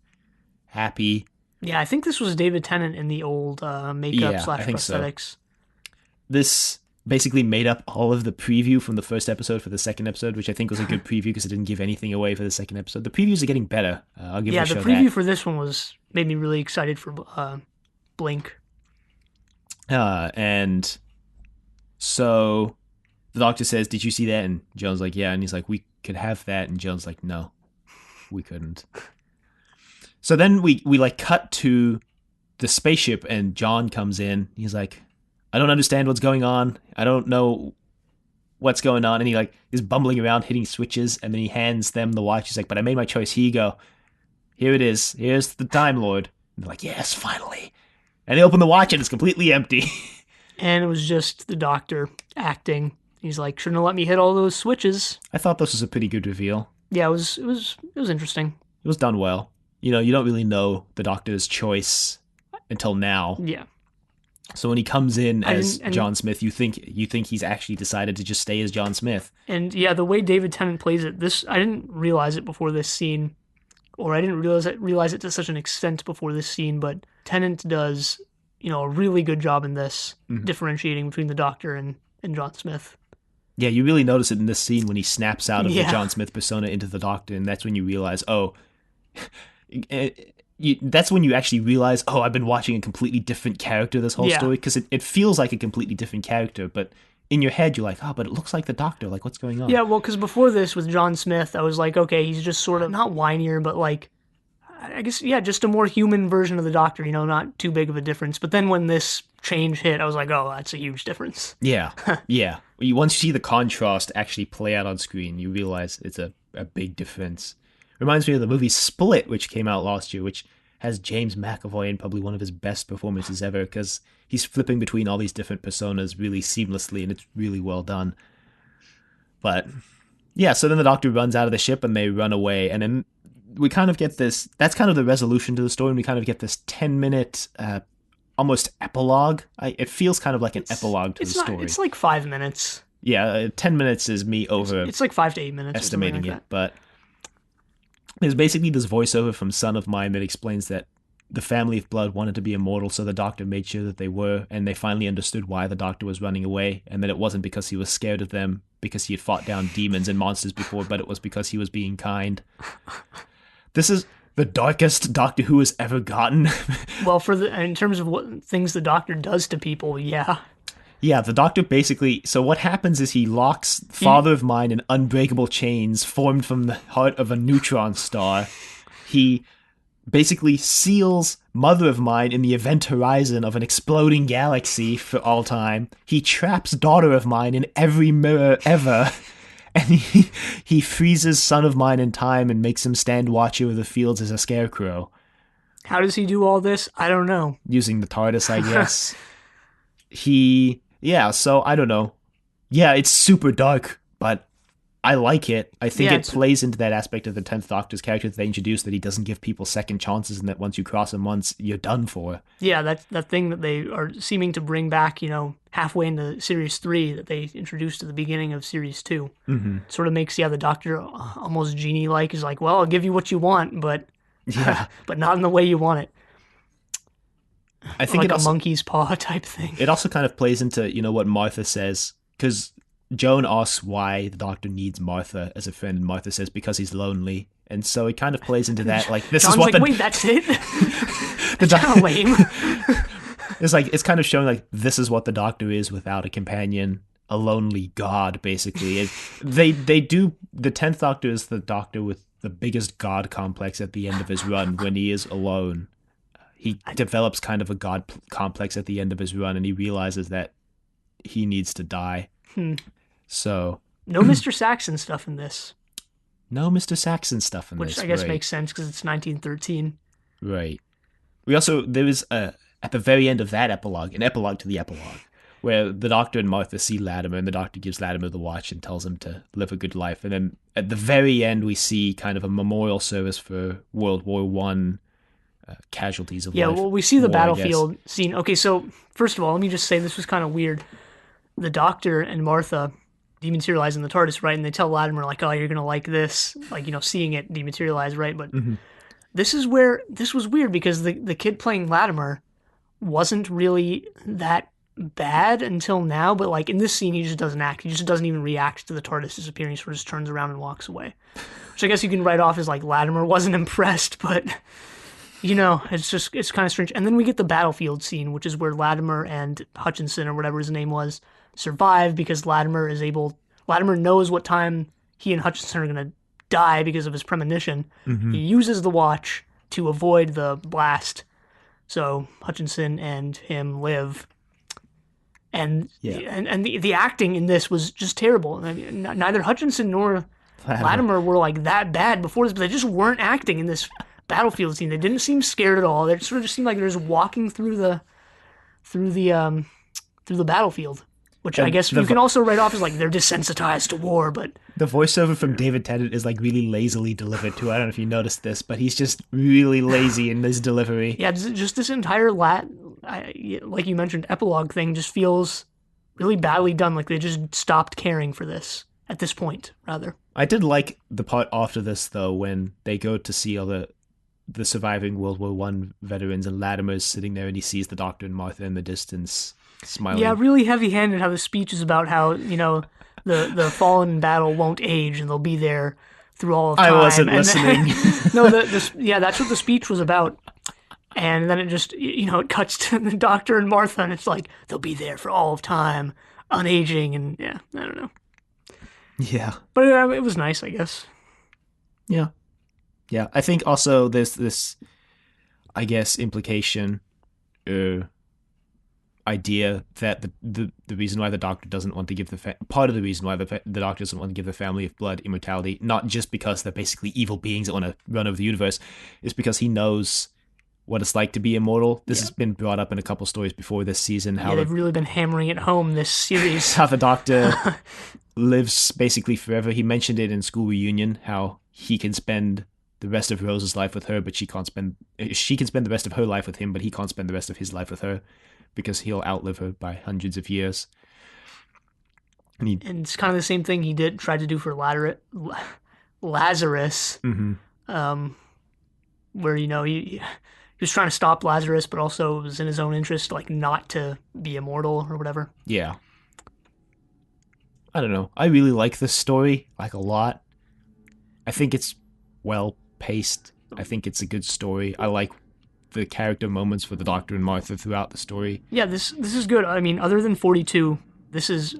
happy. Yeah, I think this was David Tennant in the old makeup / prosthetics. So. This basically made up all of the preview from the first episode for the second episode, which I think was a good preview because it didn't give anything away for the second episode. The previews are getting better. I'll give it a show. Yeah, the preview for this one made me really excited for Blink. And so the Doctor says, "Did you see that?" And Joan's like, "Yeah." And he's like, "We could have that." And Joan's like, "No, we couldn't." So then we like cut to the spaceship, and John comes in. He's like, I don't understand what's going on. I don't know what's going on? And he like is bumbling around hitting switches, and then he hands them the watch. He's like, but I made my choice. Here you go. Here it is. Here's the Time Lord. And they're like, yes, finally. And they open the watch and it's completely empty. And it was just the Doctor acting. He's like, shouldn't have let me hit all those switches. I thought this was a pretty good reveal. Yeah, it was interesting. It was done well. You know, you don't really know the Doctor's choice until now. Yeah. So when he comes in as John Smith, you think he's actually decided to just stay as John Smith. And yeah, the way David Tennant plays it, I didn't realize it before this scene, or I didn't realize it to such an extent before this scene, but Tennant does, a really good job in this, differentiating between the Doctor and John Smith. Yeah, you really notice it in this scene when he snaps out of the John Smith persona into the Doctor, and that's when you realize, that's when you actually realize, I've been watching a completely different character this whole story, because it feels like a completely different character, but in your head you're like, but it looks like the Doctor, like what's going on? Yeah, well, because before this with John Smith, I was like, okay, he's just sort of, not whinier, but like, I guess, just a more human version of the Doctor, not too big of a difference. But then when this change hit, I was like, that's a huge difference. Yeah, yeah. Once you see the contrast actually play out on screen, you realize it's a big difference. Reminds me of the movie Split, which came out last year, which has James McAvoy in probably one of his best performances ever, because he's flipping between all these different personas really seamlessly, and it's really well done. But yeah, so then the Doctor runs out of the ship and they run away, and then we kind of get this, that's kind of the resolution to the story, and we kind of get this 10-minute almost epilogue. It feels kind of like an epilogue to the story. It's like 5 minutes. Yeah, 10 minutes is me over. It's like 5 to 8 minutes. Estimating it, but there's basically this voiceover from Son of Mine that explains that the family of blood wanted to be immortal, so the Doctor made sure that they were, and they finally understood why the Doctor was running away, and that it wasn't because he was scared of them, because he had fought down demons and monsters before, but it was because he was being kind. This is the darkest Doctor Who has ever gotten. Well, in terms of what things the Doctor does to people, yeah. Yeah, the Doctor basically... So what happens is he locks Father of Mine in unbreakable chains formed from the heart of a neutron star. He basically seals Mother of Mine in the event horizon of an exploding galaxy for all time. He traps Daughter of Mine in every mirror ever. And he freezes Son of Mine in time and makes him stand watch over the fields as a scarecrow. How does he do all this? I don't know. Using the TARDIS, I guess. So I don't know. Yeah, it's super dark, but I like it. I think it plays into that aspect of the 10th Doctor's character that they introduced, that he doesn't give people second chances, and that once you cross him once, you're done for. Yeah, that thing that they are seeming to bring back, halfway into Series 3 that they introduced at the beginning of Series 2. Mm-hmm. Sort of makes, the Doctor almost genie-like. He's like, well, I'll give you what you want, but but not in the way you want it. I think like a monkey's paw type thing. It also kind of plays into, what Martha says, because Joan asks why the Doctor needs Martha as a friend, and Martha says because he's lonely. And so it kind of plays into that, like, this John's is what like, wait, that's it? That's kind of lame. It's kind of showing, like, this is what the Doctor is without a companion, a lonely god, basically. The 10th Doctor is the Doctor with the biggest god complex at the end of his run when he is alone. He develops kind of a god complex at the end of his run, and he realizes that he needs to die. So no Mr. Saxon stuff in this. No Mr. Saxon stuff in this. Which I guess makes sense because it's 1913. Right. There was at the very end of that epilogue, an epilogue to the epilogue, where the Doctor and Martha see Latimer, and the Doctor gives Latimer the watch and tells him to live a good life. And then at the very end, we see kind of a memorial service for World War I casualties of life. Yeah, well, we see the battlefield scene. Okay, so first of all, let me just say this was kind of weird. The Doctor and Martha dematerialize in the TARDIS, right? And they tell Latimer, like, oh, you're going to like this. Like, seeing it dematerialize, right? But this is where this was weird, because the kid playing Latimer wasn't really that bad until now. But, like, in this scene, he just doesn't act. He just doesn't even react to the TARDIS disappearing. He sort of just turns around and walks away. Which I guess you can write off as, like, Latimer wasn't impressed, but... it's kind of strange. And then we get the battlefield scene, which is where Latimer and Hutchinson, or whatever his name was, survive, because Latimer knows what time he and Hutchinson are going to die because of his premonition. He uses the watch to avoid the blast. So Hutchinson and him live. and Yeah. the acting in this was just terrible. I mean, neither Hutchinson nor Latimer. Latimer were like that bad before this, but they just weren't acting in this battlefield scene. They didn't seem scared at all. They sort of just seemed like they were just walking through the through the battlefield, which I And guess you can also write off as like they're desensitized to war. But the voiceover from David Tennant is like really lazily delivered too. I don't know if you noticed this, but he's just really lazy in his delivery. yeah, just this entire like you mentioned, epilogue thing just feels really badly done. Like they just stopped caring for this at this point, rather. I did like the part after this though, when they go to see all the surviving World War One veterans, and Latimer's sitting there and he sees the Doctor and Martha in the distance smiling. Yeah, really heavy-handed. How the speech is about how the fallen in battle won't age and they'll be there through all of time. I wasn't and listening. No, yeah, that's what the speech was about. And then it just it cuts to the Doctor and Martha, and it's like they'll be there for all of time, unaging, and yeah, I don't know. Yeah. But it was nice, I guess. Yeah. Yeah. I think also there's this, I guess, implication, idea that the reason why the Doctor doesn't want to give part of the reason why the Doctor doesn't want to give the family of blood immortality, not just because they're basically evil beings that want to run over the universe, is because he knows what it's like to be immortal. This has been brought up in a couple stories before this season. How they've really been hammering it home this series. How the Doctor lives basically forever. He mentioned it in School Reunion, how he can spend the rest of Rose's life with her, but she can spend the rest of her life with him, but he can't spend the rest of his life with her because he'll outlive her by hundreds of years. And it's kind of the same thing he tried to do for Lazarus, where he was trying to stop Lazarus, but also it was in his own interest, like not to be immortal or whatever. Yeah. I don't know. I really like this story, like a lot. I think it's well paced. I think it's a good story. I like the character moments for the Doctor and Martha throughout the story. Yeah, this is good. I mean, other than 42, this is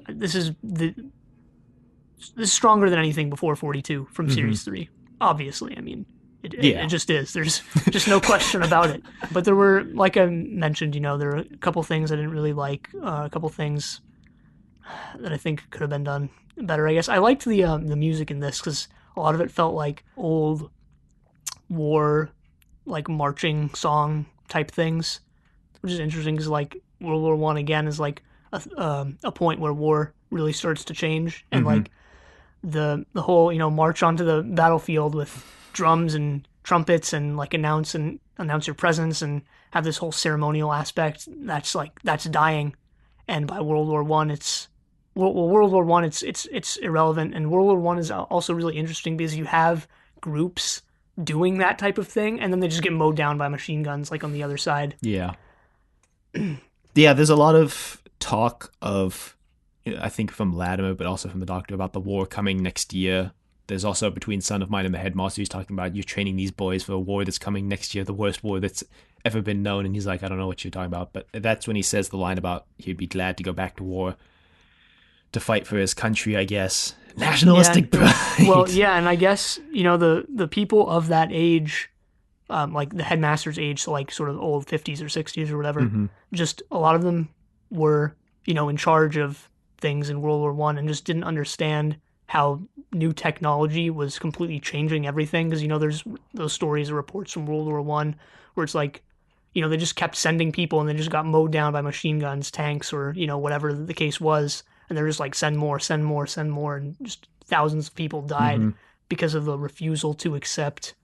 stronger than anything before 42 from Series 3. Obviously, I mean, it just is. There's just no question about it. But there were, like I mentioned, there were a couple things I didn't really like, a couple things that I think could have been done better, I guess. I liked the music in this because a lot of it felt like old war, like marching song type things, which is interesting because like World War One again is like a point where war really starts to change, and like the whole march onto the battlefield with drums and trumpets and like announce your presence and have this whole ceremonial aspect that's dying. And by World War One, it's irrelevant, and World War One is also really interesting because you have groups doing that type of thing, and then they just get mowed down by machine guns, like on the other side. Yeah. Yeah, there's a lot of talk of, I think from Latimer, but also from the Doctor, about the war coming next year. There's also between Son of Mine and the Headmaster, he's talking about you're training these boys for a war that's coming next year, the worst war that's ever been known. And he's like, I don't know what you're talking about. But that's when he says the line about he'd be glad to go back to war to fight for his country, I guess. Nationalistic pride. Well, yeah, and I guess, the people of that age, like the Headmaster's age, so like sort of old 50s or 60s or whatever, just a lot of them were, in charge of things in World War One and just didn't understand how new technology was completely changing everything. Because, there's those stories or reports from World War One where it's like, they just kept sending people and they just got mowed down by machine guns, tanks, or, whatever the case was. And they're just like, send more, send more, send more. And just thousands of people died because of the refusal to accept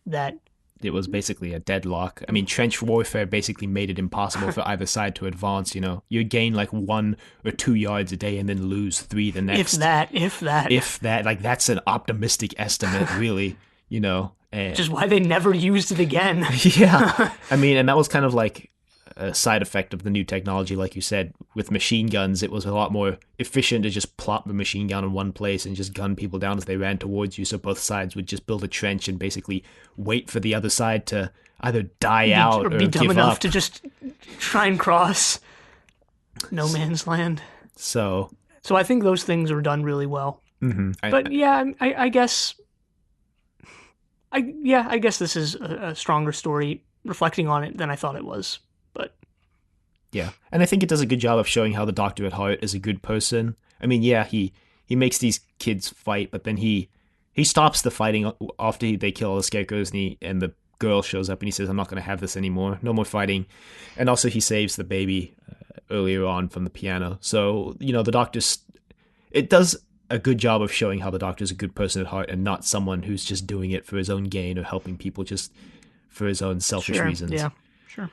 that. It was basically a deadlock. I mean, trench warfare basically made it impossible for either side to advance, You gain like 1 or 2 yards a day and then lose 3 the next. If that. Like, that's an optimistic estimate, really, Which is why they never used it again. Yeah. I mean, and that was kind of like a side effect of the new technology, like you said. With machine guns, it was a lot more efficient to just plop the machine gun in one place and just gun people down as they ran towards you, so both sides would just build a trench and basically wait for the other side to either die out or be dumb give enough up to just try and cross no man's land. So I think those things were done really well. But yeah, I guess this is a stronger story reflecting on it than I thought it was. But Yeah, and I think it does a good job of showing how the Doctor at heart is a good person. I mean, yeah, he makes these kids fight, but then he stops the fighting after they kill all the scarecrows, and the girl shows up and he says, "I'm not going to have this anymore. No more fighting." And also he saves the baby earlier on from the piano. So the Doctor's it does a good job of showing how the Doctor's a good person at heart and not someone who's just doing it for his own gain or helping people just for his own selfish reasons. Yeah, sure.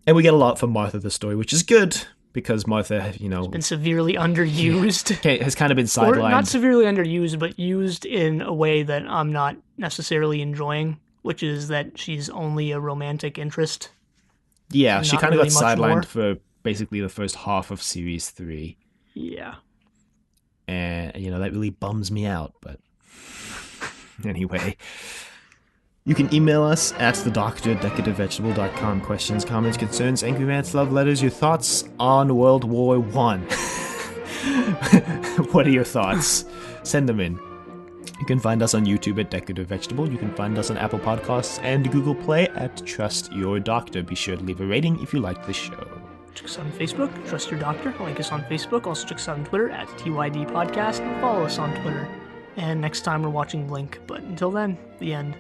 And we get a lot from Martha the story, which is good because Martha, has been severely underused. Has kind of been sidelined. Or not severely underused, but used in a way that I'm not necessarily enjoying, which is that she's only a romantic interest. Yeah, she kind of got sidelined for basically the first half of Series 3. Yeah. And, that really bums me out, but anyway. You can email us at thedoctor@decorative.vegetable.com. Questions, comments, concerns, angry rants, love letters, your thoughts on World War I. What are your thoughts? Send them in. You can find us on YouTube at Decorative Vegetable. You can find us on Apple Podcasts and Google Play at Trust Your Doctor. Be sure to leave a rating if you like the show. Check us out on Facebook, Trust Your Doctor. Like us on Facebook. Also check us out on Twitter at TYD Podcast. And follow us on Twitter. And next time we're watching Blink. But until then, the end.